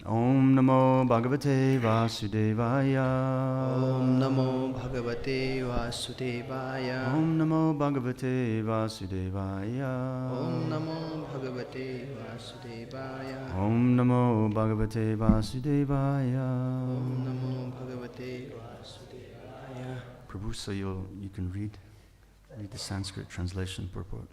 Om Namo Bhagavate Vasudevaya. Om Namo Bhagavate Vasudevaya. Om Namo Bhagavate Vasudevaya. Om Namo Bhagavate Vasudevaya. Om Namo Bhagavate Vasudevaya. Om Namo Bhagavate Vasudevaya. Prabhu, so you can read the Sanskrit translation purport.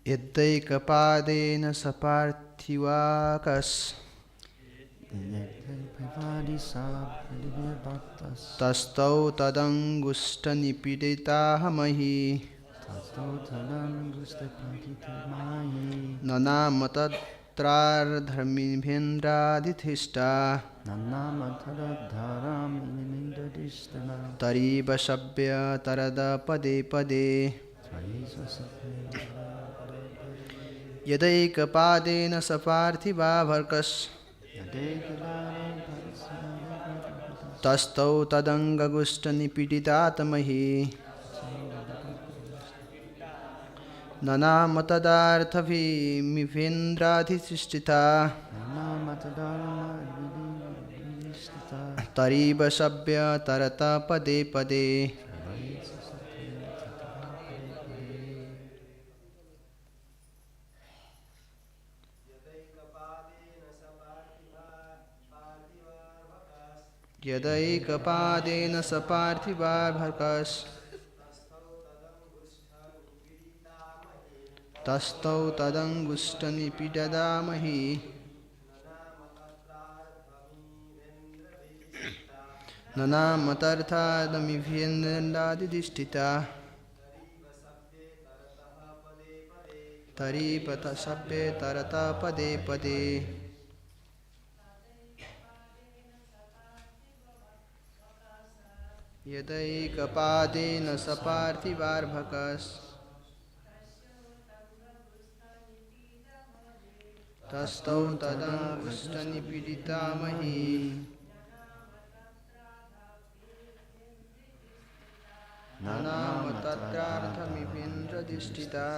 Yadaika-pādena pārthivārbhakas tasthau tad-aṅguṣṭha-nipīḍitā mahī nanāma tatrārdham ibhendra-dhiṣṭhitā tarīva savya-itarataḥ pade yadaika-pādena pārthivārbhakas tasthau tad-aṅguṣṭha-nipīḍitā mahī nanāma ibhendra-dhiṣṭhitā tarīva savya-itarataḥ pade yadaika-pādena pārthivārbhakas tasthau tad-aṅguṣṭha-nipīḍitā mahī nanāma tatrārdham ibhendra-dhiṣṭhitā tarīva savya-itarataḥ pade yadaika-pādena pārthivārbhakas tasthau tad-aṅguṣṭha-nipīḍitā mahī nanāma tatrārdham ibhendra-dhiṣṭhitā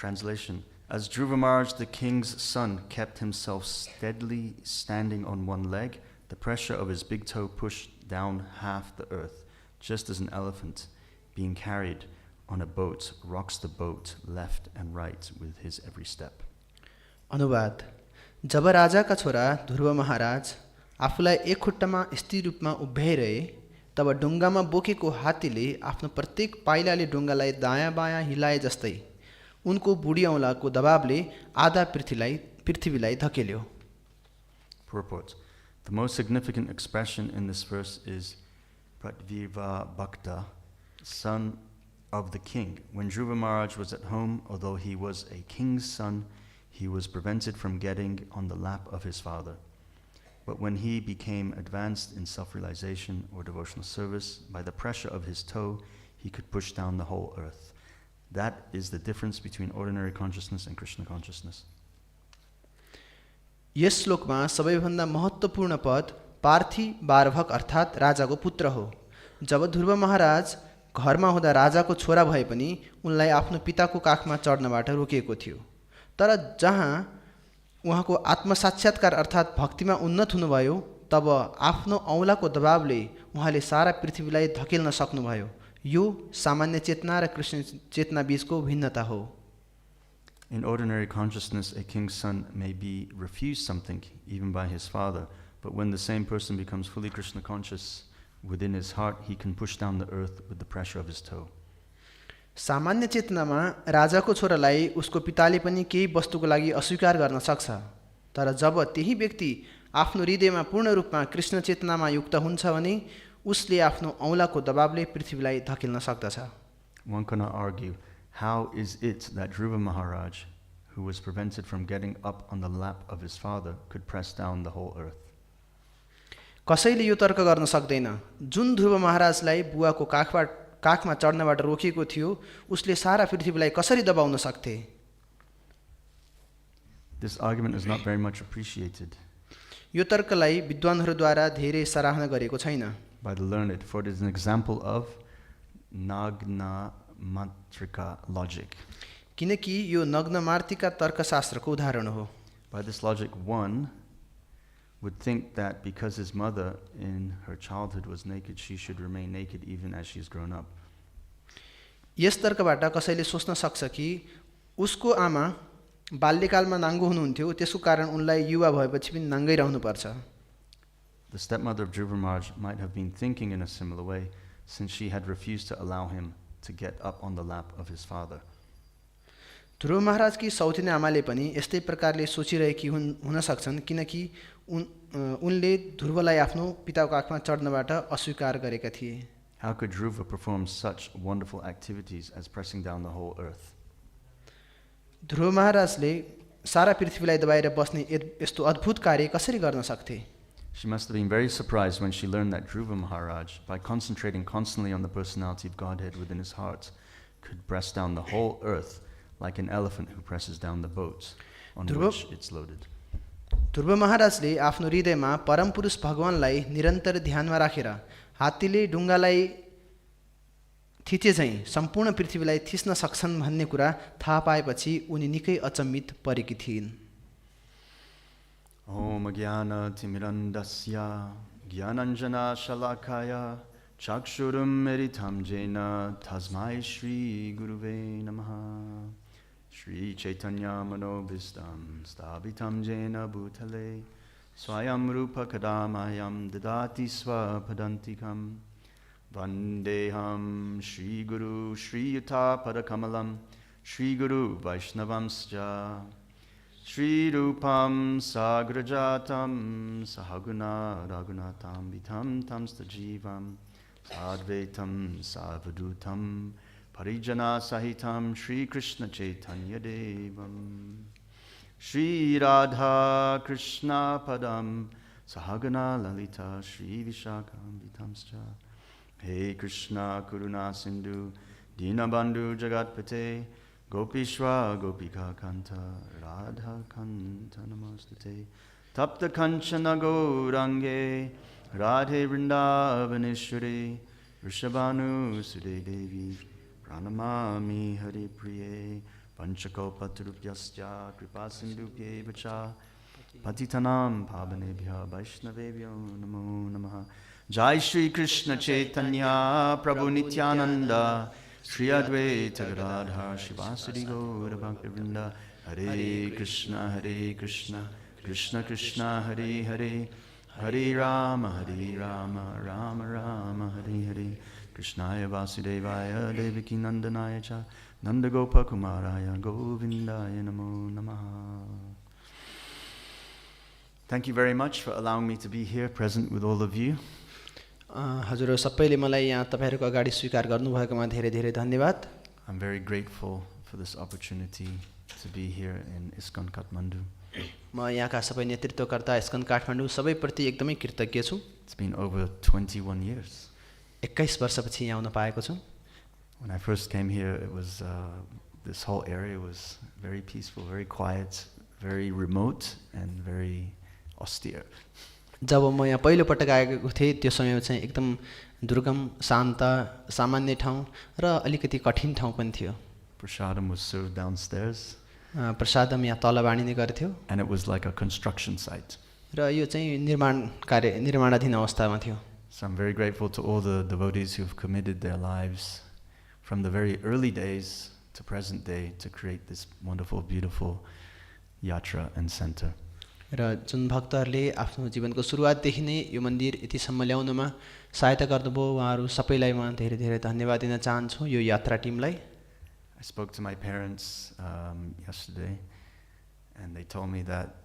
Translation. As Dhruva Mahārāja, the king's son, kept himself steadily standing on one leg, the pressure of his big toe pushed down half the earth, just as an elephant, being carried on a boat, rocks the boat left and right with his every step. अनुवाद. जब राजाका छोरा ध्रुव महाराज आफूलाई एक खुट्टामा स्थिर रूपमा उभ्याइरहे तब डुङ्गामा बोकेको हात्तीले आफ्नो प्रत्येक पाइलाले डुङ्गालाई दायाँ बायाँ हिलाए जस्तै उनको बुढी औँलाको दबावले आधा पृथ्वीलाई धकेल्यो. Purport. The most significant expression in this verse is Pratvira-bhakta, son of the king. When Dhruva Mahārāja was at home, although he was a king's son, he was prevented from getting on the lap of his father. But when he became advanced in self-realization or devotional service, by the pressure of his toe, he could push down the whole earth. That is the difference between ordinary consciousness and Krishna consciousness. यस श्लोकमा सबैभन्दा महत्त्वपूर्ण पद पार्थिवार्भक अर्थात् राजाको पुत्र हो. जब ध्रुव महाराज घरमा हुँदा राजाको छोरा भए पनि उनलाई आफ्नो पिताको काखमा चढ्नबाट रोकिएको थियो. तर जहाँ उहाँको आत्मसाक्षात्कार अर्थात् भक्तिमा उन्नत हुनुभयो तब आफ्नो औँलाको दबावले उहाँले सारा पृथ्वीलाई धकेल्न सक्नुभयो. यो सामान्य चेतना र कृष्ण चेतना बीचको भिन्नता हो. In ordinary consciousness, a king's son may be refused something, even by his father, but when the same person becomes fully Krishna conscious within his heart, he can push down the earth with the pressure of his toe. सामान्य चेतनामा राजाको छोरालाई उसको पिताले पनि केही वस्तुको लागि अस्वीकार गर्न सक्छ. तर जब त्यही व्यक्ति आफ्नो हृदयमा पूर्ण रूपमा कृष्ण चेतनामा युक्त हुन्छ भने उसले आफ्नो औँलाको दबावले पृथ्वीलाई धकेल्न सक्दछ. One cannot argue, how is it that Dhruva Mahārāja, who was prevented from getting up on the lap of his father, could press down the whole earth? कसैले यो तर्क गर्न सक्दैन, जुन ध्रुव महाराजलाई बुवाको काखमा चढ्नबाट रोकिएको थियो उसले सारा पृथ्वीलाई कसरी दबाउन सक्थे? This argument is not very much appreciated यो तर्कलाई विद्वानहरूद्वारा धेरै सराहना गरेको छैन by the learned, for it is an example of nagna matrika logic. किनकि यो नग्न मार्तिका तर्कशास्त्रको उदाहरण हो। By this logic, one would think that because his mother in her childhood was naked, she should remain naked even as she's grown up. यस तर्कबाट कसैले सोच्न सक्छ कि उसको आमा बाल्यकालमा नाङ्गो हुनुहुन्थ्यो, त्यसको कारण उनलाई युवा भएपछि पनि नाङ्गै रहनुपर्छ। The stepmother of Dhruva Mahārāja might have been thinking in a similar way, since she had refused to allow him to get up on the lap of his father. ध्रुव महाराजकी सौतिनी आमाले पनि यस्तै प्रकारले सोचिरहेकी हुन सक्छन्, किनकि उनले ध्रुवलाई आफ्नो पिताको काखमा चढ्नबाट अस्वीकार गरेका थिए। How could Dhruva perform such wonderful activities as pressing down the whole earth? ध्रुव महाराजले सारा पृथ्वीलाई दबाएर बस्ने यस्तो अद्भुत कार्य कसरी गर्न सक्थे? She must have been very surprised when she learned that Dhruva Mahārāja, by concentrating constantly on the personality of Godhead within his heart, could press down the whole earth like an elephant who presses down the boats on which it's loaded. ध्रुव महाराजले आफ्नो हृदयमा परमपुरुष भगवानलाई निरन्तर ध्यानमा राखेर हात्तीले ढुङ्गालाई थिचे झैँ सम्पूर्ण पृथ्वीलाई थिच्न सक्छन् भन्ने कुरा थाहा पाएपछि उनी निकै अचम्मित परेकी थिइन्। Om Jnana Timirandasya Jnananjana Shalakaya Chakshurum Meritam Jena Tasmai Shri Guruve Namaha Shri Chaitanya Manobhistam Stabitam Jena Bhutale Swayam Rupa Kadamayam Dadati Swapadantikam Vandeham Shri Guru Shri Yuta Padakamalam Shri Guru Vaishnavamsja Shri Rupam Sagrajatam Sahaguna Raghunatam Vitam Tamstajivam Sadvetam Savadutam Parijana Sahitam Shri Krishna Chaitanya Devam Shri Radha Krishna Padam Sahagana Lalita Shri Vishakam Vitamscha He Krishna Kuruna Sindhu Dinabandhu Jagatpate Gopishwa Gopika Kanta Radha Kanta Namastate Tapta Kanchana Gaurange Radhe Vrindavaneshwari Rishabhanu Sude Devi Pranamami Hari Priye Panchakopaturupyasya Kripa Sindhupye Vacha Patitanam Pavanebhya Vaishnavebhyo Namo Namaha Jai Shri Krishna Chaitanya Prabhu Nityananda Shri Advaita Gadadhar Shivasadi Gaura Bhaktivinoda Hare Krishna Krishna Krishna Hare Hare Hare Rama Rama Rama Hare Hare Krishnaya Vasudevaya Devaki Nandanaya Cha Nanda Gopa Kumaraya Govindaya Namo Namaha. Thank you very much for allowing me to be here present with all of you. हजुर सबैले मलाई यहाँ तपाईहरुको अगाडि स्वीकार गर्नुभएकोमा धेरै धेरै धन्यवाद। I'm very grateful for this opportunity to be here in ISKCON Kathmandu. म यहाँका सबै नेतृत्वकर्ता ISKCON काठमाडौँ सबैप्रति एकदमै कृतज्ञ छु। It's been over 21 years. 21 वर्षपछि यहाँ आउन पाएको छु। When I first came here, it was this whole area was very peaceful, very quiet, very remote, and very austere. जब म यहाँ पहिलो पटक आएको थिएँ त्यो समय चाहिँ एकदम दुर्गम, शान्त, सामान्य ठाउँ र अलिकति कठिन ठाउँ पनि थियो। Prasadam was served downstairs. प्रसादम यहाँ तल बाँडिने गर्थ्यो। And it was like a construction site. र यो चाहिँ निर्माणाधीन अवस्थामा थियो। So I'm very grateful to all the devotees who've committed their lives from the very early days to present day to create this wonderful, beautiful yatra and center. र जुन भक्तहरूले आफ्नो जीवनको सुरुवातदेखि नै यो मन्दिर यतिसम्म ल्याउनमा सहायता गर्नुभयो उहाँहरू सबैलाई म धेरै धेरै धन्यवाद दिन चाहन्छु यो यात्रा टिमलाई। I spoke to my parents yesterday and they told me that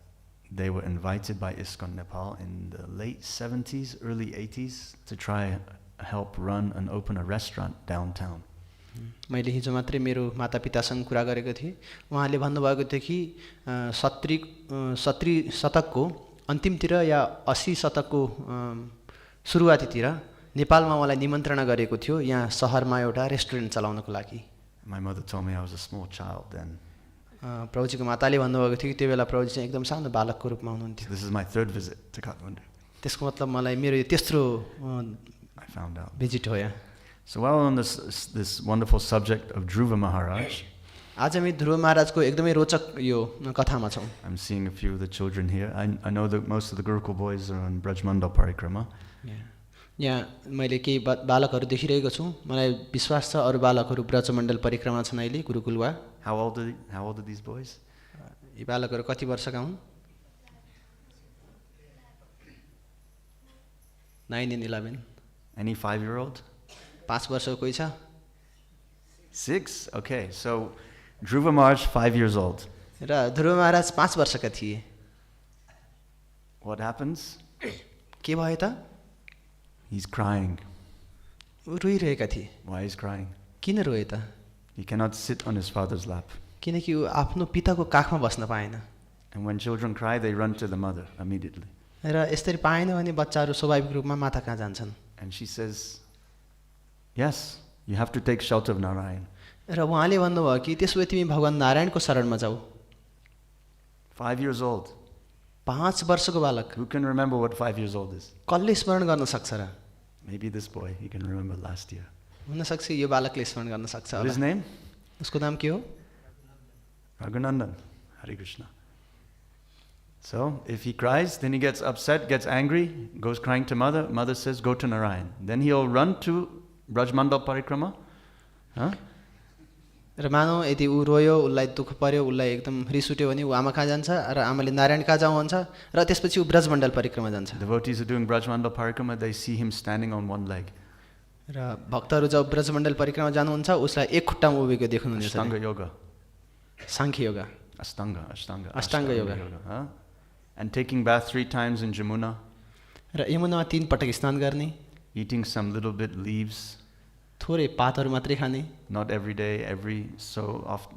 they were invited by ISKCON Nepal in the late 70s, early 80s to try help run and open a restaurant downtown. मैले हिजो मात्रै मेरो मातापितासँग कुरा गरेको थिएँ। उहाँले भन्नुभएको थियो कि 70 शतकको अन्तिमतिर या 80 शतकको सुरुवातीतिर नेपालमा मलाई निमन्त्रणा गरेको थियो यहाँ सहरमा एउटा रेस्टुरेन्ट चलाउनको लागि। My mother told me I was a small child then. प्रभुजीको माताले भन्नुभएको थियो कि त्यो बेला प्रभुजी चाहिँ एकदम सानो बालकको रूपमा हुनुहुन्थ्यो। This is my third visit to Kathmandu. त्यसको मतलब मलाई मेरो यो तेस्रो I found out. भिजिट हो यहाँ। So while on this wonderful subject of Dhruva Mahārāja, आज हामी ध्रुव महाराजको एकदमै रोचक यो कथामा छौँ। I'm seeing a few of the children here. I know that most of the Gurukul boys are on Brajmandal Parikrama. यहाँ मैले केही बालकहरू देखिरहेको छु। मलाई विश्वास छ अरू बालकहरू ब्रजमण्डल परिक्रमा छन् अहिले गुरुकुलवा। How old are these boys? यी बालकहरू कति वर्षका हुन्? 9 and 11. Any 5-year-old? 5 वर्षको कोही छ? 6? Okay, so Dhruva Mahārāja 5 years old. र ध्रुव महाराज 5 वर्षका थिए। What happens? के भयो त? He's crying. रोइरहेका थिए। Why is crying? किन रोए त? He cannot sit on his father's lap. किनकि ऊ आफ्नो पिताको काखमा बस्न पाएन। And when children cry, they run to the mother immediately. र यसरी पाएन भने बच्चाहरू स्वाभाविक रूपमा माता कहाँ जान्छन्। And she says, yes, you have to take shelter of Narayan. र उहाँले भन्नुभयो कि त्यसो भए तिमी भगवान नारायणको शरणमा जाऊ। 5 years old. 5 वर्षको बालक। Who can remember what 5 years old is? कसले स्मरण गर्न सक्छ र? Maybe this boy, he can remember last year. हुन सक्छ यो बालकले स्मरण गर्न सक्छ What is his होला। name? उसको नाम के हो? Raghunandan. Hare Krishna. So, if he cries, then he gets upset, gets angry, goes crying to mother. Mother says, go to Narayan. Then he'll run to Brajmandal Parikrama. Huh? र मानौ यदि ऊ रोयो, उसलाई दुःख पर्यो, उसलाई एकदम रिस उठ्यो भने ऊ आमा कहाँ जान्छ र आमाले नारायण कहाँ जाऊ भन्छ र त्यसपछि ऊ ब्रजमण्डल परिक्रमा जान्छ। Devotees are doing Brajmandal Parikrama, they see him standing on one leg. र भक्तहरू जब ब्रजमण्डल परिक्रमा जानुहुन्छ उसलाई एक खुट्टामा उभिएको देख्नुहुनेछ। Ashtanga yoga. Sankhya yoga. Ashtanga yoga. Huh? And taking bath 3 times in Jamuna. र यमुनामा 3 पटक स्नान गर्ने। Eating some little bit leaves. थोरै पातहरू मात्रै खाने। Not every day,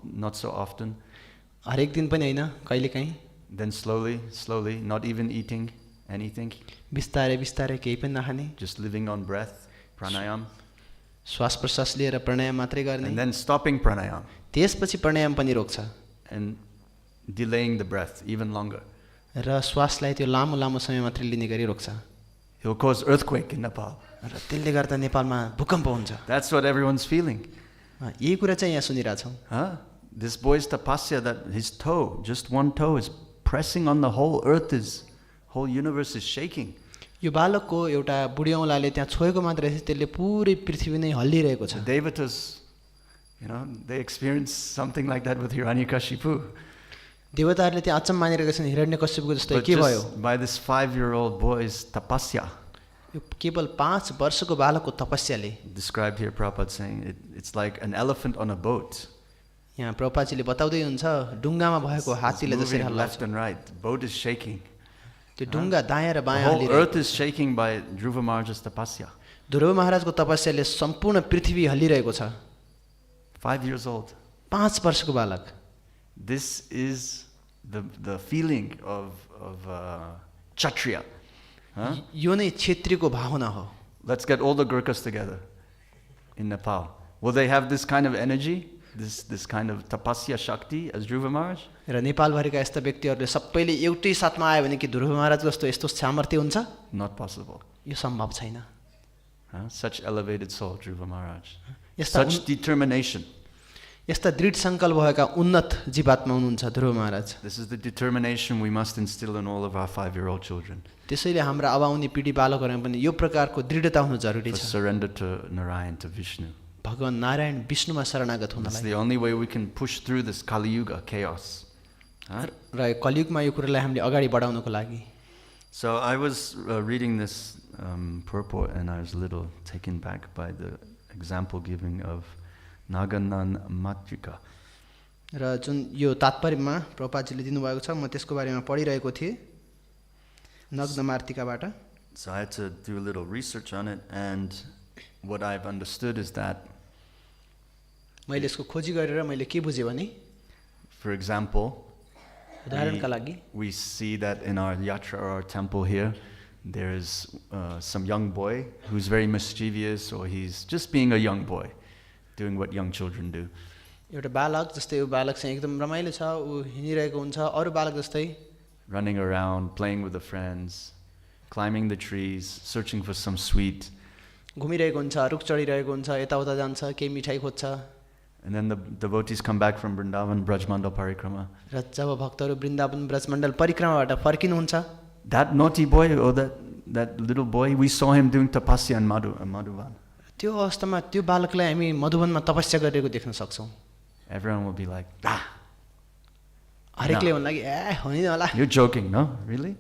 not so often. हरेक दिन पनि हैन, कहिलेकाहीँ। Then slowly, not even eating anything. बिस्तारै बिस्तारै केही पनि नखाने। Just living on breath, pranayam. श्वास प्रश्वास लिएर प्राणायाम मात्रै गर्ने। And then stopping pranayam. त्यसपछि प्राणायाम पनि रोक्छ। And delaying the breath even longer. र श्वासलाई त्यो लामो लामो समय मात्रै लिने गरी रोक्छ। He'll cause earthquake in Nepal. र त्यसले गर्दा नेपालमा भूकम्प हुन्छ। That's what everyone's feeling. यही कुरा चाहिँ यहाँ सुनिरहेछौँ। Huh? This boy's tapasya, that his toe, just one toe, is pressing on the whole whole universe is shaking. यो बालकको एउटा बुढी औँलाले त्यहाँ छोएको मात्रै छ, त्यसले पुरै पृथ्वी नै हल्लिरहेको छ। The devatas, they experience something like that with Hiranyakashipu. देवताहरूले त्यहाँ अचम्म मानिरहेका छन् हिरण्यकश्यपको जस्तै के भयो? But by this 5-year-old boy's tapasya. यो केवल 5 वर्षको बालकको तपस्याले। Described here, Prabhupada saying it's like an elephant on a boat. यहाँ प्रभुपादजीले बताउँदै हुन्छ ढुङ्गामा भएको हात्तीले जसरी हल्लाउँछ। Left and right, the boat is shaking. त्यो ढुङ्गा दायाँ र The बायाँ whole हल्लिरहेको। earth is shaking by Dhruva Mahārāja's tapasya. ध्रुव महाराजको तपस्याले सम्पूर्ण पृथ्वी हल्लिरहेको छ। 5 years old. 5 वर्षको बालक। This is the feeling of Kshatriya. Huh? यो नै क्षेत्रीको भावना हो। Let's get all the Gurkhas together in Nepal. Will they have this kind of energy, this kind of tapasya shakti as Dhruva Maharaj? र नेपालभरिका यस्ता व्यक्तिहरूले सबैले एउटै साथमा आयो भने कि ध्रुव महाराज जस्तो यस्तो सामर्थ्य हुन्छ? Not possible. यो सम्भव छैन। Such elevated soul, Dhruva Maharaj. यस्ता Such determination. यस्ता दृढ संकल्प भएका उन्नत जीवात्मा हुनुहुन्छ ध्रुव महाराज। This is the determination we must instill in all of our 5-year-old children. त्यसैले हाम्रा अब आउने पिढी बालकहरूमा पनि यो प्रकारको दृढता हुनु जरुरी For छ। surrender to Narayan, to Vishnu. भगवान नारायण विष्णुमा शरणागत That's हुनलाई। the only way we can push through this Kali Yuga chaos. र कलियुगमा यो कुरालाई हामीले अगाडि बढाउनको लागि। So I was reading this purport and I was a little taken back by the example giving of Naganan Matrika. र जुन यो तात्पर्यमा प्रभुपादजीले दिनुभएको छ म त्यसको बारेमा पढिरहेको थिएँ नग्न मार्तिकाबाट। So I had to do a little research on it, and what I've understood is that, मैले यसको खोजी गरेर मैले के बुझेँ भने, for example, उदाहरणका लागि we see that in our yatra or our temple here, there is some young boy who's very mischievous, or he's just being a young boy, doing what young children do. एउटा बालक जस्तै यो बालक चाहिँ एकदम रमाइलो छ, ऊ हिँडिरहेको हुन्छ, अरू बालक जस्तै Running around, playing with the friends, climbing the trees, searching for some sweet. घुमिरहेको हुन्छ, रुख चढिरहेको हुन्छ, यताउता जान्छ, केही मिठाई खोज्छ। And then the devotees come back from Vrindavan, Brajmandal Parikrama. र जब भक्तहरू Vrindavan Brajmandal परिक्रमाबाट फर्किनुहुन्छ, That naughty boy, or that little boy, we saw him doing tapasya in Madhuvan. त्यो अवस्थामा त्यो बालकलाई हामी मधुवनमा तपस्या गरेको देख्न सक्छौँ। Everyone will be like, हरेकले भन्न लागि ए हो नि होला, you're joking, no? Really?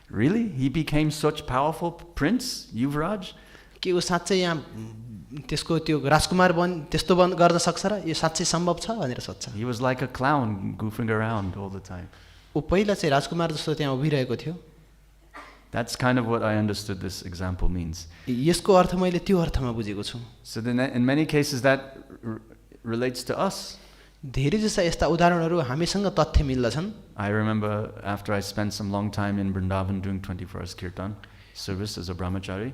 Really? He became such powerful prince, Yuvraj? के ऊ साँच्चै यहाँ त्यसको त्यो राजकुमार त्यस्तो गर्न सक्छ र यो साँच्चै सम्भव छ भनेर सोध्छ। He was like a clown goofing around all the time. ऊ पहिला चाहिँ राजकुमार जस्तो त्यहाँ उभिरहेको थियो। That's kind of what I understood this example means. यसको अर्थ मैले त्यो अर्थमा बुझेको छु। So then in many cases that relates to us. धेरै जस्ता यस्ता उदाहरणहरू हामीसँग तथ्य मिल्दछन्। I remember after I spent some long time in Vrindavan doing 24 hours kirtan service as a brahmachari.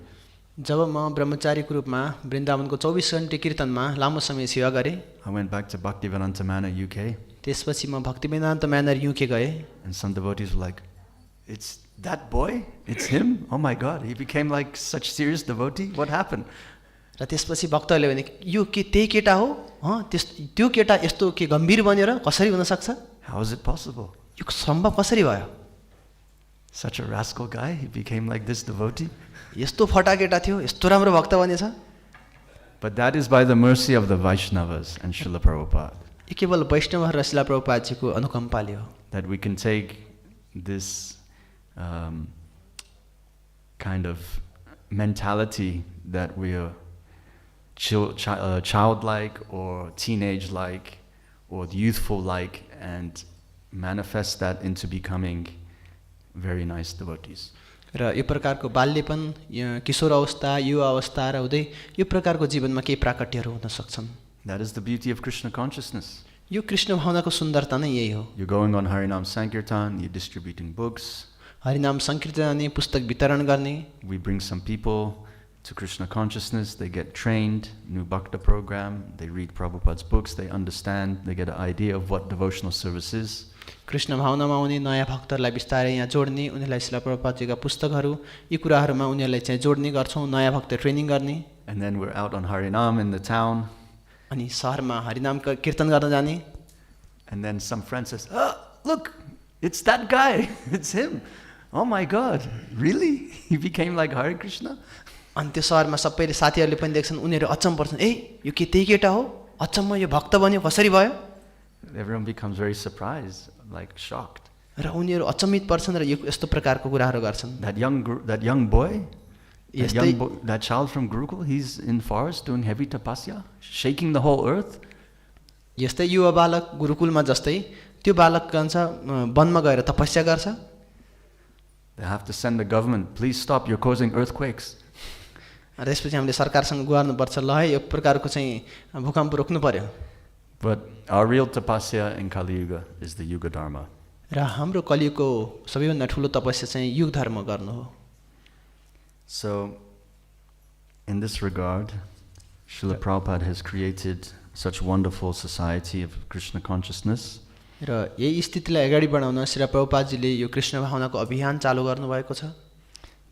जब म ब्रह्मचारीको रूपमा वृन्दावनको 24 घण्टे कीर्तनमा लामो समय सेवा गरेँ, I went back to Bhaktivedanta Manor, UK. त्यसपछि म भक्तिवेदान्त म्यानर युके गएँ। And some devotees were like, it's that boy? It's him? Oh my God, he became like such serious devotee? What happened? र त्यसपछि भक्तहरूले भने यो के त्यही केटा हो? त्यो केटा यस्तो के गम्भीर बन्यो र कसरी हुन सक्छ? How is it possible? यो सम्भव कसरी भयो? Such a rascal guy, he became like this devotee? यस्तो फटा केटा थियो, यस्तो राम्रो भक्त बनेछ? But that is by the mercy of the Vaishnavas and Srila Prabhupada. यो केवल वैष्णव र शिला प्रभुपादजीको अनुकम्पाले हो। That we can take this kind of mentality that we are childlike or teenage-like or youthful-like and manifest that into becoming very nice devotees. र यो प्रकारको बाल्यपन, किशोर अवस्था, युवा अवस्था र हुँदै यो प्रकारको जीवनमा केही प्राकट्यहरू हुन सक्छन्। That is the beauty of Krishna consciousness. यो कृष्ण भावनाको सुन्दरता नै यही हो। You're going on Harinam Sankirtan, you're distributing books. हरिनाम संकीर्तन गर्ने, पुस्तक वितरण गर्ने। We bring some people to Krishna consciousness, they get trained, new bhakta program, they read Prabhupada's books, they understand, they get an idea of what devotional service is. Krishna भावनामा आउने नयाँ भक्तहरूलाई बिस्तारै यहाँ जोड्ने, उनीहरूलाई शिला प्रभुपादजीका पुस्तकहरू यी कुराहरूमा उनीहरूलाई चाहिँ जोड्ने गर्छौँ, नयाँ भक्त ट्रेनिङ गर्ने। And then we're out on Harinam in the town. अनि सहरमा हरिनाम कीर्तन गर्न जाने। And then some friend says, "Oh, look, it's that guy, it's him. Oh my God, really? He became like Hare Krishna?" अनि त्यो सहरमा सबैले साथीहरूले पनि देख्छन्, उनीहरू अचम्म पर्छन्, ए यो के त्यही केटा हो? अचम्म यो भक्त बन्यो, कसरी भयो? Everyone becomes very surprised, like shocked. र उनीहरू अचम्मित पर्छन् र यस्तो प्रकारको कुराहरू गर्छन्। That young boy, that child from Gurukul, he's in forest doing heavy tapasya, shaking the whole earth. यस्तै युवा बालक गुरुकुलमा जस्तै त्यो बालक भन्छ वनमा गएर तपस्या गर्छ। They have to send the government, please stop, you're causing earthquakes. र त्यसपछि हामीले सरकारसँग गुहार्नुपर्छ, ल है यो प्रकारको चाहिँ भूकम्प रोक्नु पर्यो। But our real tapasya in Kali Yuga is the Yuga Dharma. र हाम्रो कलियुगको सबैभन्दा ठुलो तपस्या चाहिँ युग धर्म गर्नु हो। So, in this regard, Srila Prabhupada has created such wonderful society of Krishna consciousness. र यही स्थितिलाई अगाडि बढाउन श्री प्रभुपादजीले यो कृष्ण भावनाको अभियान चालु गर्नुभएको छ।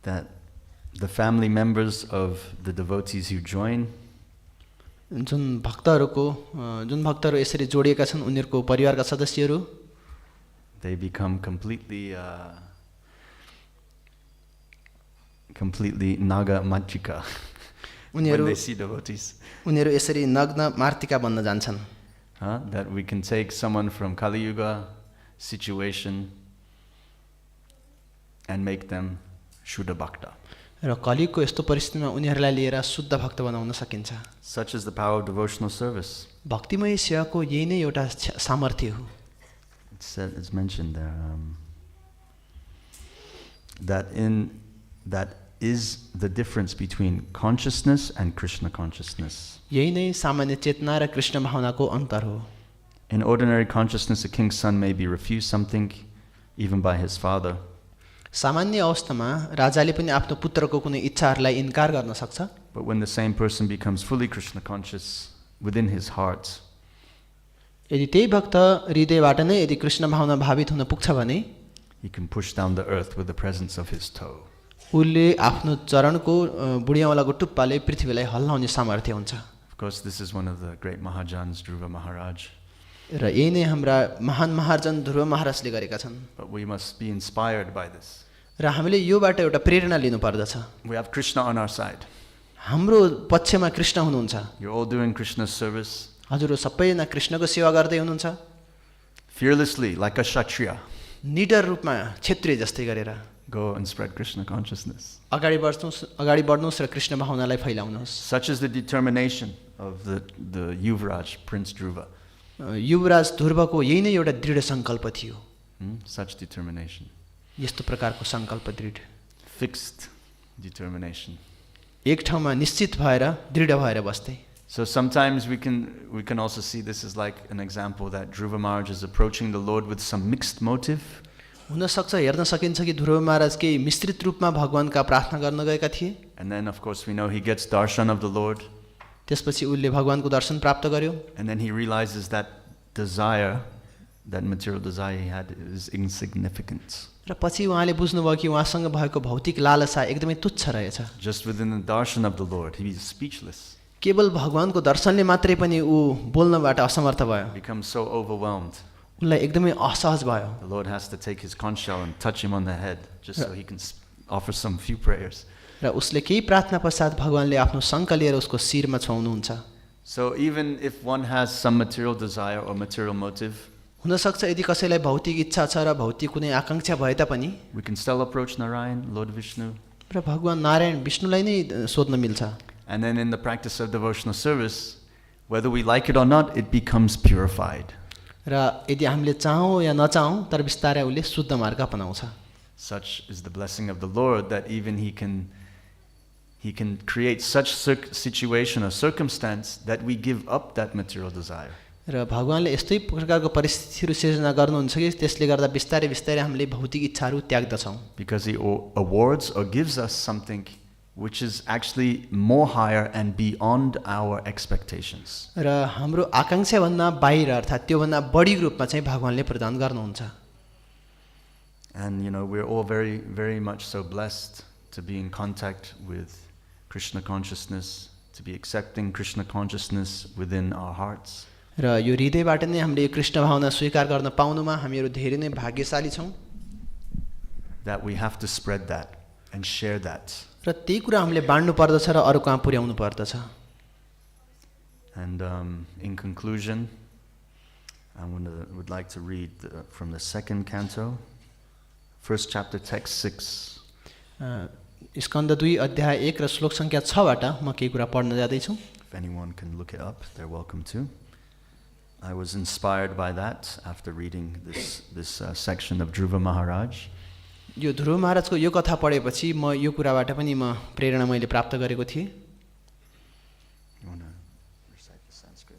That the family members of the devotees who join, जुन भक्तहरू यसरी जोडिएका छन्, उनीहरूको परिवारका सदस्यहरू, they become completely naga machika when they see devotees. उनीहरू यसरी नग्न मार्तिका बन्न जान्छन्। That we can take someone from Kali Yuga situation and make them Shuddha Bhakta. र कलियुगको यस्तो परिस्थितिमा उनीहरूलाई लिएर शुद्ध भक्त बनाउन सकिन्छ। Such is the power of devotional service. भक्तिमय सेवाको यही नै एउटा सामर्थ्य हो। It's mentioned there that is the difference between consciousness and Krishna consciousness. यही नै सामान्य चेतना र कृष्ण भावनाको अन्तर हो। In ordinary consciousness, a king's son may be refused something even by his father. सामान्य अवस्थामा राजाले पनि आफ्नो पुत्रको कुनै इच्छाहरूलाई इन्कार गर्न सक्छ। But when the same person becomes fully Krishna conscious within his heart, यदि त्यही भक्त हृदयबाट नै यदि कृष्ण भावना भावित हुन पुग्छ भने he can push down the earth with the presence of his toe. उसले आफ्नो चरणको बुढियावालाको टुप्पाले पृथ्वीलाई हल्लाउने सामर्थ्य हुन्छ। Of course, this is one of the great Mahajans, Dhruva Mahārāja. र यही नै हाम्रा महान महार्जन ध्रुव महाराजले गरेका छन्। But we must be inspired by this. र हामीले योबाट एउटा प्रेरणा लिनु पर्दछ। We have Krishna on our side. हाम्रो पक्षमा कृष्ण हुनुहुन्छ। You're all doing Krishna's service हजुर सबैजना कृष्णको सेवा गर्दै हुनुहुन्छ fearlessly, like a Kshatriya. निडर रूपमा क्षत्रिय जस्तै गरेर Go and spread Krishna consciousness. अगाडि बढ्नुहोस् र कृष्ण भावनालाई फैलाउनुहोस्। Such is the determination of the Yuvraj, Prince Dhruva. Yuvraj ध्रुवको यही नै एउटा दृढ सङ्कल्प थियो। Such determination. यस्तो प्रकारको सङ्कल्प दृढ Fixed determination. एक ठाउँमा निश्चित भएर दृढ भएर बस्दै। So sometimes we can also see this as like an example that Dhruva Mahārāja is approaching the Lord with some mixed motive. हुन सक्छ हेर्न सकिन्छ कि ध्रुव महाराज केही मिश्रित रूपमा भगवानका प्रार्थना गर्न गएका थिए। And then of course we know he gets darshan of the Lord. त्यसपछि उनले भगवानको दर्शन प्राप्त गर्यो। And then he realizes that desire, that material desire he had, is insignificant. र पछि उहाँले बुझ्नुभयो कि उहाँसँग भएको भौतिक लालसा एकदमै तुच्छ रहेछ। Just within the darshan of the Lord, he is speechless. केवल भगवानको दर्शनले मात्रै पनि ऊ बोल्नबाट असमर्थ भयो। Becomes so overwhelmed. उनलाई एकदमै असहज भयो। The Lord has to take his conch shell and touch him on the head just so he can offer some few prayers. र उसले केही प्रार्थना पश्चात भगवानले आफ्नो शङ्ख लिएर उसको शिरमा छुवाउनुहुन्छ। So even if one has some material desire or material motive, हुन सक्छ यदि कसैलाई भौतिक इच्छा छ र भौतिक कुनै आकांक्षा भए तापनि we can still approach Narayan, Lord Vishnu. र भगवान नारायण विष्णुलाई नै सोध्न मिल्छ। And then in the practice of devotional service, whether we like it or not, it becomes purified. र यदि हामीले चाहौँ या नचाहौँ तर बिस्तारै उसले शुद्ध मार्ग अपनाउँछ। Such is the blessing of the Lord that even he can create such situation or circumstance that we give up that material desire. र भगवानले यस्तै प्रकारको परिस्थितिहरू सिर्जना गर्नुहुन्छ कि त्यसले गर्दा बिस्तारै बिस्तारै हामीले भौतिक इच्छाहरू त्याग्दछौँ। Because he awards or gives us something which is actually more higher and beyond our expectations. र हाम्रो आकांक्षा भन्दा बाहिर अर्थात् त्यो भन्दा बढी रूपमा चाहिँ भगवानले प्रदान गर्नुहुन्छ। And you know, we're all very, very much so blessed to be in contact with Krishna consciousness, to be accepting Krishna consciousness within our hearts. र यो हृदयबाट नै हामीले यो कृष्ण भावना स्वीकार गर्न पाउनुमा हामीहरू धेरै नै भाग्यशाली छौँ। That we have to spread that and share that. र त्यही कुरा हामीले बाँड्नु पर्दछ र अरू कहाँ पुर्याउनु पर्दछ। And in conclusion, I would like to read from the second canto, first chapter, text 6. Skanda 2 अध्याय 1 र श्लोक संख्या 6 बाट म केही कुरा पढ्न जाँदैछु। If anyone can look it up, they're welcome to. I was inspired by that after reading this section of Dhruva Mahārāja. यो ध्रुव महाराजको यो कथा पढेपछि म यो कुराबाट पनि म प्रेरणा मैले प्राप्त गरेको थिएँ। You want to recite the Sanskrit?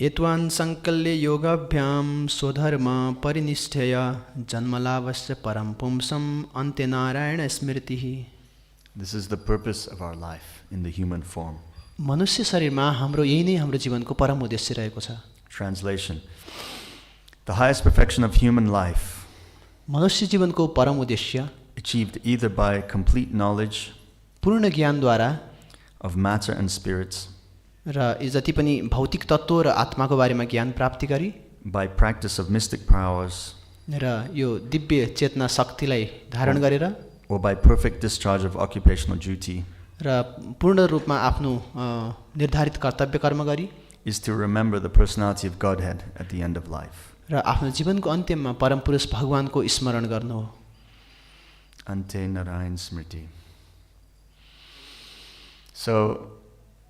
एत्वान् संकल्य योगाभ्याम स्वधर्म परिनिष्ठय जन्मलाभस्य परम पुंसम् अन्ते नारायण स्मृतिः। This is the purpose of our life in the human form. मनुष्य शरीरमा हाम्रो यही नै हाम्रो जीवनको परम उद्देश्य रहेको छ। Translation: the highest perfection of human life, मनुष्य जीवनको परम उद्देश्य, achieved either by complete knowledge पूर्ण ज्ञानद्वारा of matter and spirits, र जति पनि भौतिक तत्त्व र आत्माको बारेमा ज्ञान प्राप्ति गरी, by practice of mystic powers, र यो दिव्य चेतना शक्तिलाई धारण गरेर, or by perfect discharge of occupational duty, र पूर्ण रूपमा आफ्नो निर्धारित कर्तव्य कर्म गरी, is to remember the personality of Godhead at the end of life. र आफ्नो जीवनको अन्त्यमा परम पुरुष भगवानको स्मरण गर्नु हो। Ante Narayan Smriti. So,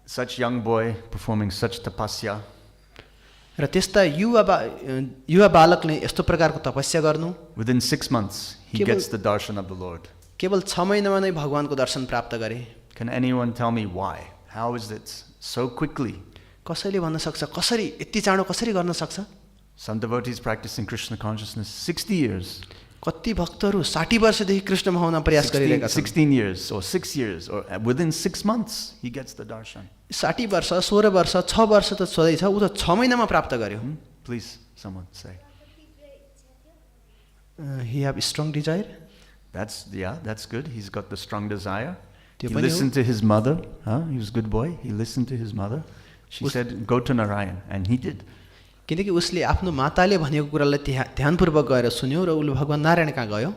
such young boy performing such tapasya, र त्यस्ता युवा बालकले यस्तो प्रकारको तपस्या गर्नु, within 6 months he gets the darshan of the Lord. केवल 6 महिनामा नै भगवानको दर्शन प्राप्त गरे। Can anyone tell me why? How is it so quickly. कसैले भन्न सक्छ कसरी यति चाँडो कसरी गर्न सक्छ? Some devotees practicing Krishna consciousness 60 years. कति भक्तहरू 60 वर्षदेखि कृष्णमा हुन प्रयास गरिरहेका छन्। 16 years or 6 years or within 6 months he gets the darshan. 60 वर्ष 16 वर्ष 6 वर्ष त छोदैछ, उ त 6 महिनामा प्राप्त गर्यो। Please, someone say. He have strong desire. That's good. He's got the strong desire. He त्यो पनि हो। listened to his mother. He was a good boy. He listened to his mother. She said, go to Narayan. And he did. किनकि उसले आफ्नो माताले भनेको कुरालाई ध्यानपूर्वक गएर सुन्यो र उले भगवान नारायण कहाँ गयो।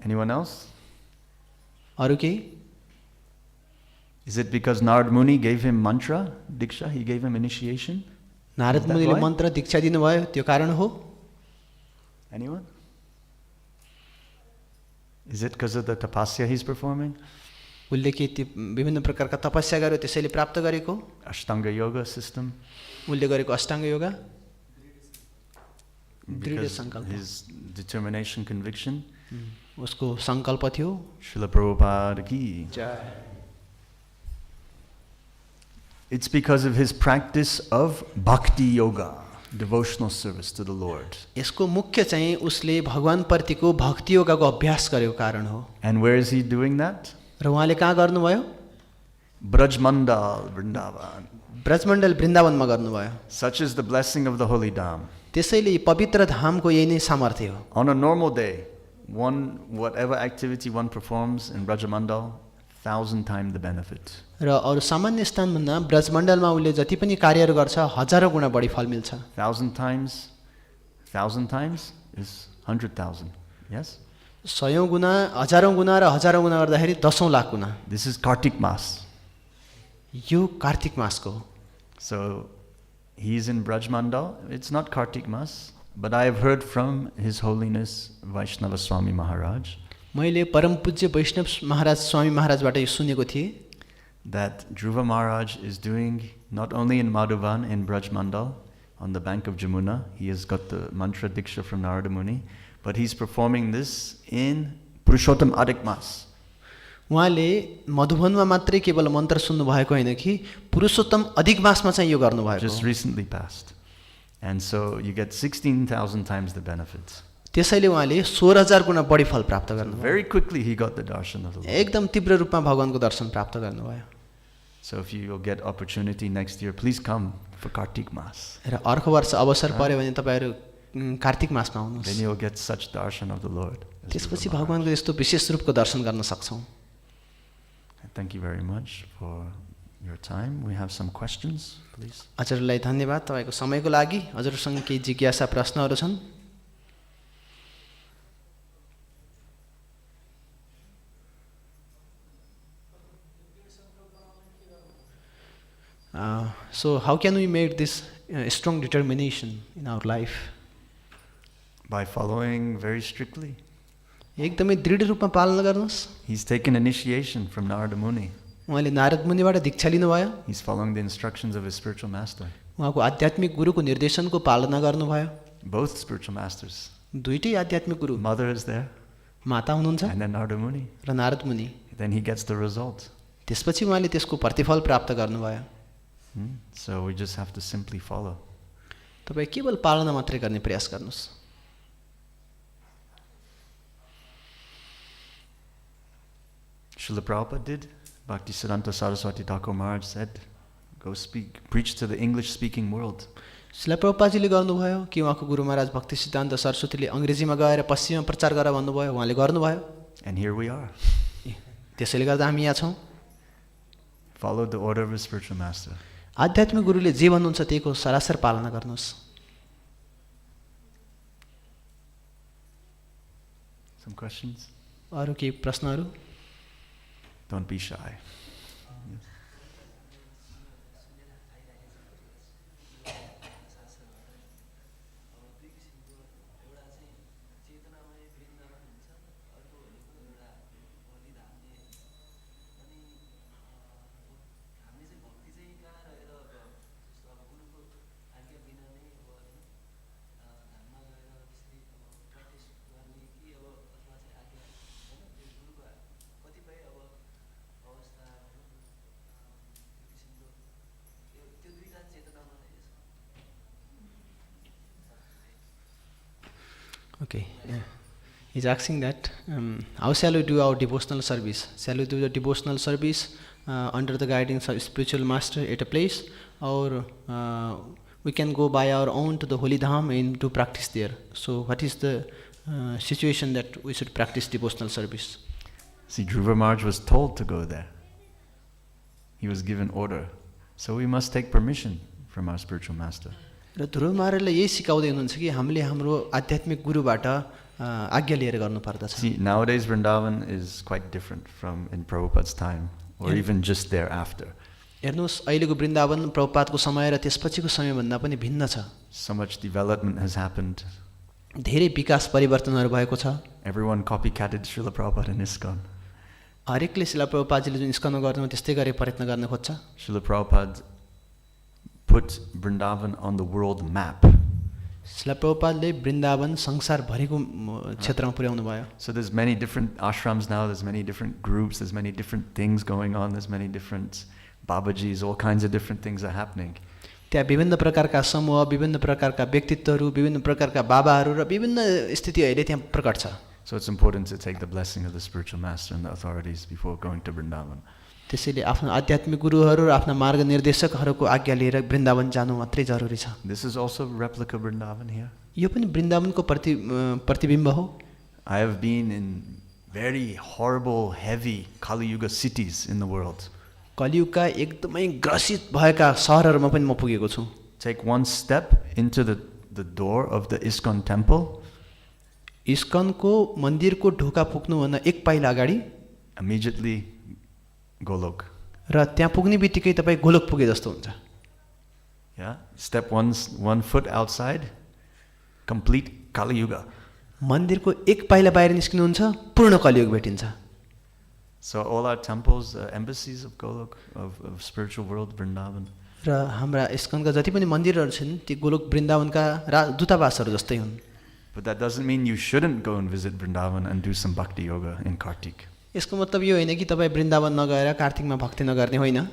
Anyone else? अरु केही? Is it because Narad Muni gave him mantra, diksha? He gave him initiation? Narad मुनिले मन्त्र दीक्षा दिनुभयो, त्यो कारण हो? Anyone? Is it because of the tapasya he's performing? उसले के त्यो विभिन्न प्रकारका तपस्या गर्यो त्यसैले प्राप्त गरेको? Ashtanga yoga system? उसले गरेको अष्टाङ्ग योगा? दृढ Because संकल्प, his determination, conviction? उसको संकल्प थियो। Srila Prabhupada ki. It's because of his practice of bhakti yoga, devotional service to the Lord. यसको मुख्य चाहिँ उसले भगवान प्रतिको भक्ति योगाको अभ्यास गरेको कारण हो। And where is he doing that? र उहाँले कहाँ गर्नुभयो? Brajmandal, Vrindavan. ब्रजमण्डल वृन्दावनमा गर्नुभयो। Such is the blessing of the holy Dham. त्यसैले पवित्र धामको यही नै सामर्थ्य हो। On a normal day, whatever activity one performs in Brajamandal, 1,000 times the benefit. र अरू सामान्य स्थानभन्दा ब्रजमण्डलमा उसले जति पनि कार्यहरू गर्छ हजारौँ गुणा बढी फल मिल्छ। 1,000 times is 100,000. Yes? 100 गुणा, हजारौँ गुणा र हजारौँ गुणा गर्दाखेरि 10 लाख गुणा। This is Kartik Mas. यो कार्तिक मासको। So he's in Brajmandal. It's not Kartik Mas, but I have heard from His Holiness Vaishnava Swami Maharaj मैले परम पूज्य वैष्णव महाराज स्वामी महाराजबाट यो सुनेको थिएँ that Dhruva Mahārāja is doing not only in Madhuvan, in Brajmandal, on the bank of Jamuna. He has got the mantra diksha from Narada Muni, but he's performing this in Purushottam Adhik Mas. उहाँले मधुवनमा मात्रै केवल मन्त्र सुन्नु भएको हैन कि पुरुषोत्तम अधिक मासमा चाहिँ यो गर्नु भएको Just recently passed. And so you get 16,000 times the benefits. त्यसैले उहाँले 16000 गुणा बढी फल प्राप्त गर्नुभयो। Very quickly he got the darshan of the Lord. एकदम तीव्र रूपमा भगवानको दर्शन प्राप्त गर्नुभयो। So if you will get opportunity next year, please come for Kartik Mas. र अर्को वर्ष अवसर पर्यो भने तपाईहरु कार्तिक मासमा आउनुहोस्। Then you'll get such darshan of the Lord. त्यसपछि भगवानको यस्तो विशेष रूपको दर्शन गर्न सक्छौं। Thank you very much for your time. We have some questions, please. हजुरलाई धन्यवाद तपाईको समयको लागि। हजुरसँग केही जिज्ञासा प्रश्नहरू छन्? So how can we make this strong determination in our life? By following very strictly. एकदमै दृढ रूपमा पालना गर्नुस्। He's taken initiation from Narada Muni. उहाँले नारद मुनिबाट दीक्षा लिनुभयो। He's following the instructions of his spiritual master. उहाँको आध्यात्मिक गुरुको निर्देशनको पालना गर्नुभयो। Both spiritual masters. दुईटै आध्यात्मिक गुरु, Mother is there, माता हुनुहुन्छ and then Narada Muni. र नारद मुनि। Then he gets the result. त्यसपछि उहाँले त्यसको प्रतिफल प्राप्त गर्नुभयो। So we just have to simply follow. तपाई केवल पालना मात्रै गर्ने प्रयास गर्नुस्। Srila Prabhupada did. Bhaktisiddhanta Saraswati Thakur Maharaj said, go preach to the English-speaking world. शिला प्रभुपादजीले गर्नुभयो कि उहाँको गुरु महाराज भक्ति सिद्धान्त सरस्वतीले अंग्रेजीमा गएर पश्चिममा प्रचार गर भन्नुभयो, उहाँले गर्नुभयो। And here we are. त्यसैले गर्दा हामी यहाँ छौं। Follow the order of his spiritual master. आध्यात्मिक गुरुले जे भन्नुहुन्छ त्यहीको सरासर पालना गर्नुस्। Some questions? अरु केही प्रश्नहरू? Don't be shy. Okay. Yeah. He's asking that how shall we do our devotional service? Shall we do the devotional service under the guidance of spiritual master at a place, or we can go by our own to the holy dham and do practice there? So what is the situation that we should practice devotional service? See, Dhruva Mahārāja was told to go there. He was given order. So we must take permission from our spiritual master. र ध्रुव महाराजले यही सिकाउँदै हुनुहुन्छ कि हामीले हाम्रो आध्यात्मिक गुरुबाट आज्ञा लिएर गर्नुपर्दछ. See, nowadays Vrindavan is quite different from in Prabhupada's time, or even just thereafter. हेर्नुहोस् अहिलेको वृन्दावन प्रभुपादको समय र त्यसपछिको समयभन्दा पनि भिन्न छ. So much development has happened. धेरै विकास परिवर्तनहरू भएको छ. Everyone copycatted Srila Prabhupada in ISKCON. हरेकले शिला प्रभुपादजीले जुन इस्कन गर्नु त्यस्तै गरे प्रयत्न गर्न खोज्छ. Srila Prabhupada put Vrindavan on the world map. शिला प्रभुपादले वृन्दावन संसारभरिको क्षेत्रमा पुर्याउनु भयो. So there's many different ashrams now, there's many different groups, there's many different things going on, there's many different Babajis, all kinds of different things are happening. त्यहाँ विभिन्न प्रकारका समूह, विभिन्न प्रकारका व्यक्तित्वहरू, विभिन्न प्रकारका बाबाहरू र विभिन्न स्थिति अहिले त्यहाँ प्रकट छ. So it's important to take the blessing of the spiritual master and the authorities before going to Vrindavan. त्यसैले आफ्नो आध्यात्मिक गुरुहरू र आफ्ना मार्ग निर्देशकहरूको आज्ञा लिएर वृन्दावन जानु मात्रै जरुरी छ. This is also replica Vrindavan here. यो पनि वृन्दावनको प्रतिबिम्ब हो. I have been in very horrible, heavy Kali Yuga cities in the world. कलियुगका एकदमै ग्रसित भएका सहरहरूमा पनि म पुगेको छु. Take one step into the door of the ISKCON temple. इस्कनको मन्दिरको ढोका पुग्नुभन्दा एक पाइला अगाडि Immediately Golok. र त्यहाँ पुग्ने बित्तिकै तपाईँ गोलोक पुगे जस्तो हुन्छ. Yeah, step one foot outside, complete Kali Yuga. मन्दिरको एक पाइला बाहिर निस्किनुहुन्छ पूर्ण कलियुग भेटिन्छ. So all our temples, embassies of Golok, of spiritual world, Vrindavan. र हाम्रा इस्कनका जति पनि मन्दिरहरू छन् ती गोलोक वृन्दावनका दूतावासहरू जस्तै हुन्. But that doesn't mean you shouldn't go and visit Vrindavan and do some bhakti yoga in Kartik. यसको मतलब यो होइन कि तपाईँ वृन्दावन नगएर कार्तिकमा भक्ति नगर्ने होइन.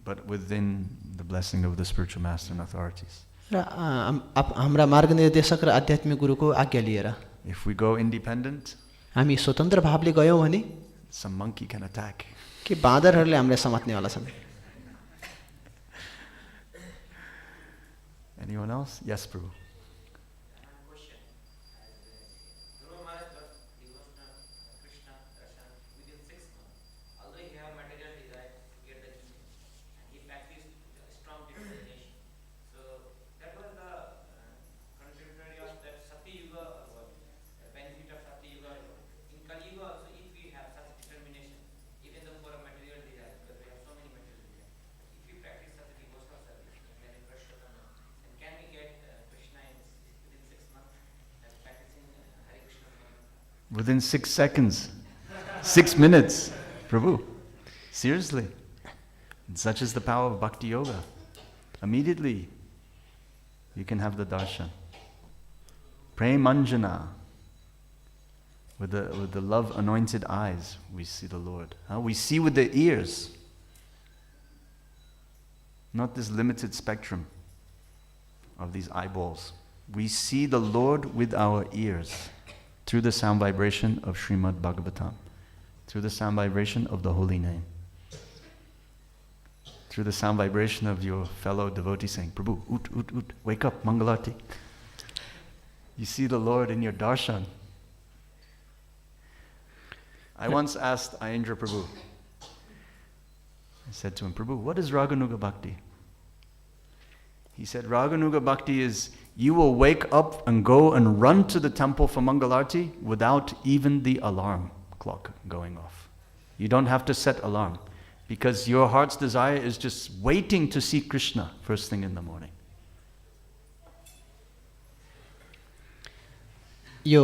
But within the blessing of the spiritual master and authorities. र हाम्रा मार्ग निर्देशक र आध्यात्मिक गुरुको आज्ञा लिएर. If we go independent, हामी स्वतन्त्र भावले गयौँ भने some monkey can attack. के बाँदरहरूले हामीलाई समात्नेवाला छन्. Anyone else? Yes, Prabhu. Within 6 seconds, 6 minutes, Prabhu. Seriously. Such is the power of bhakti yoga. Immediately, you can have the darshan. Premanjana. With the love anointed eyes, we see the Lord. We see with the ears. Not this limited spectrum of these eyeballs. We see the Lord with our ears. Through the sound vibration of Srimad Bhagavatam, through the sound vibration of the holy name, through the sound vibration of your fellow devotee saying, Prabhu, ut, wake up, Mangalati. You see the Lord in your darshan. I once asked ibhendra Prabhu, I said to him, Prabhu, what is Raganuga Bhakti? He said, Raganuga Bhakti is you will wake up and go and run to the temple for Mangalarti without even the alarm clock going off. You don't have to set alarm because your heart's desire is just waiting to see Krishna first thing in the morning. यो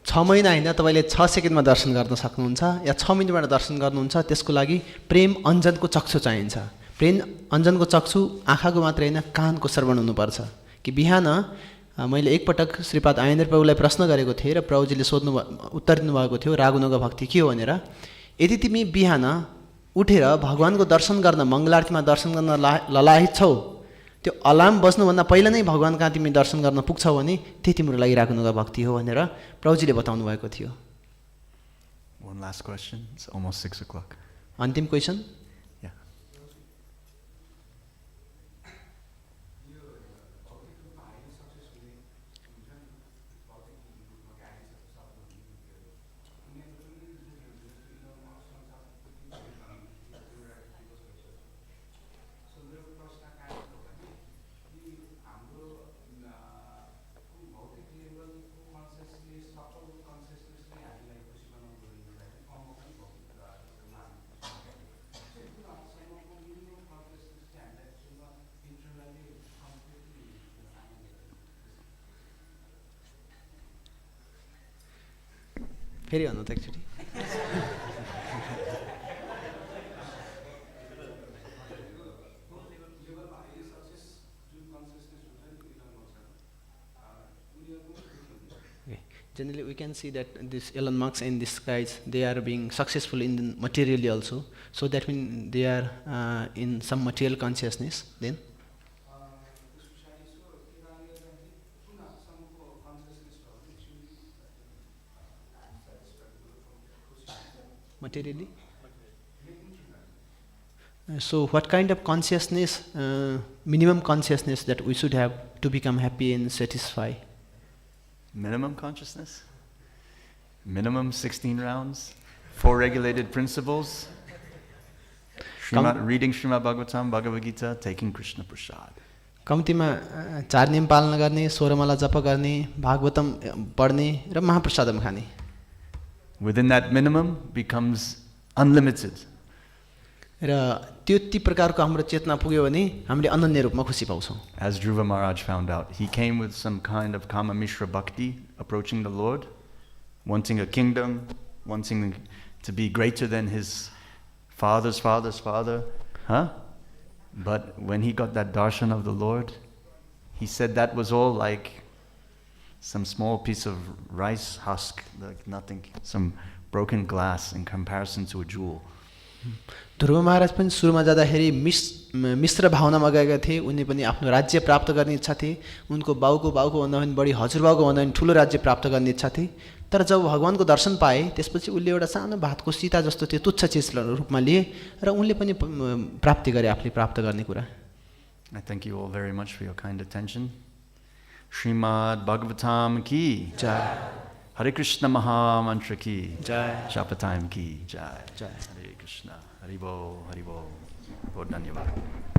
6 महिना हैन तपाईले 6 सेकेन्डमा दर्शन गर्न सक्नुहुन्छ या 6 मिनेटबाट दर्शन गर्नुहुन्छ त्यसको लागि प्रेम अञ्जनको चक्षु चाहिन्छ. प्रेम अञ्जनको चक्षु आँखाको मात्र हैन कानको श्रवण हुनुपर्छ. कि बिहान मैले एकपटक श्रीपाद आयेन्द्र प्रभुलाई प्रश्न गरेको थिएँ र प्रभुजीले उत्तर दिनुभएको थियो रागुनुगा भक्ति के हो भनेर. यदि तिमी बिहान उठेर भगवानको दर्शन गर्न मङ्गलारतीमा दर्शन गर्न ललायत छौ त्यो अलार्म बज्नुभन्दा पहिला नै भगवान कहाँ तिमी दर्शन गर्न पुग्छौ भने त्यही तिम्रो लागि राख्नुको भक्ति हो भनेर प्रभुजीले बताउनु भएको थियो। One last question. It's almost 6 o'clock. अन्तिम क्वेसन। Yeah. फेरि भन्नु त एकचोटि। Generally, we can see that this Elon Musk and these guys, they are being successful in materially also. So that means they are in some material consciousness. Then, materially. So, what kind of consciousness, minimum consciousness that we should have to become happy and satisfied? Minimum consciousness? Minimum 16 rounds? 4 regulated principles? Reading Srimad Bhagavatam, Bhagavad Gita, taking Krishna Prasad. कम्तीमा 4 नियम पालन गर्ने, 16 माला जप गर्ने, भागवतम पढ्ने र महाप्रसादम खाने. Within that minimum becomes unlimited. र त्यति प्रकारको हाम्रो चेतना पुग्यो भने हामीले अनन्य रूपमा खुसी पाउँछौँ. As Dhruva Mahārāja found out, he came with some kind of kama mishra bhakti, approaching the Lord, wanting a kingdom, wanting to be greater than his father's father's father. But when he got that darshan of the Lord, he said that was all like some small piece of rice husk, like nothing, some broken glass in comparison to a jewel. ध्रुव महाराज पनि सुरुमा जाँदाखेरि मिश्र भावनामा गएका थिए. उनी पनि आफ्नो राज्य प्राप्त गर्ने इच्छा थिए. उनको बाउको भन्दा पनि बढी हजुरबाउको भन्दा पनि ठुलो राज्य प्राप्त गर्ने इच्छा थिए. तर जब भगवानको दर्शन पाए त्यसपछि उनले एउटा सानो भातको सीता जस्तो त्यो तुच्छ चीज रूपमा लिए र उनले पनि प्राप्ति गरे आफूले प्राप्त गर्ने कुरा. I thank you all very much for your kind attention. Srimad Bhagavatam ki Jay. Hare Krishna Maha Mantra ki Jay. Japa time ki jai. Jay. Hare Krishna. Hare Bol. Hare Bol. Dhanyavad.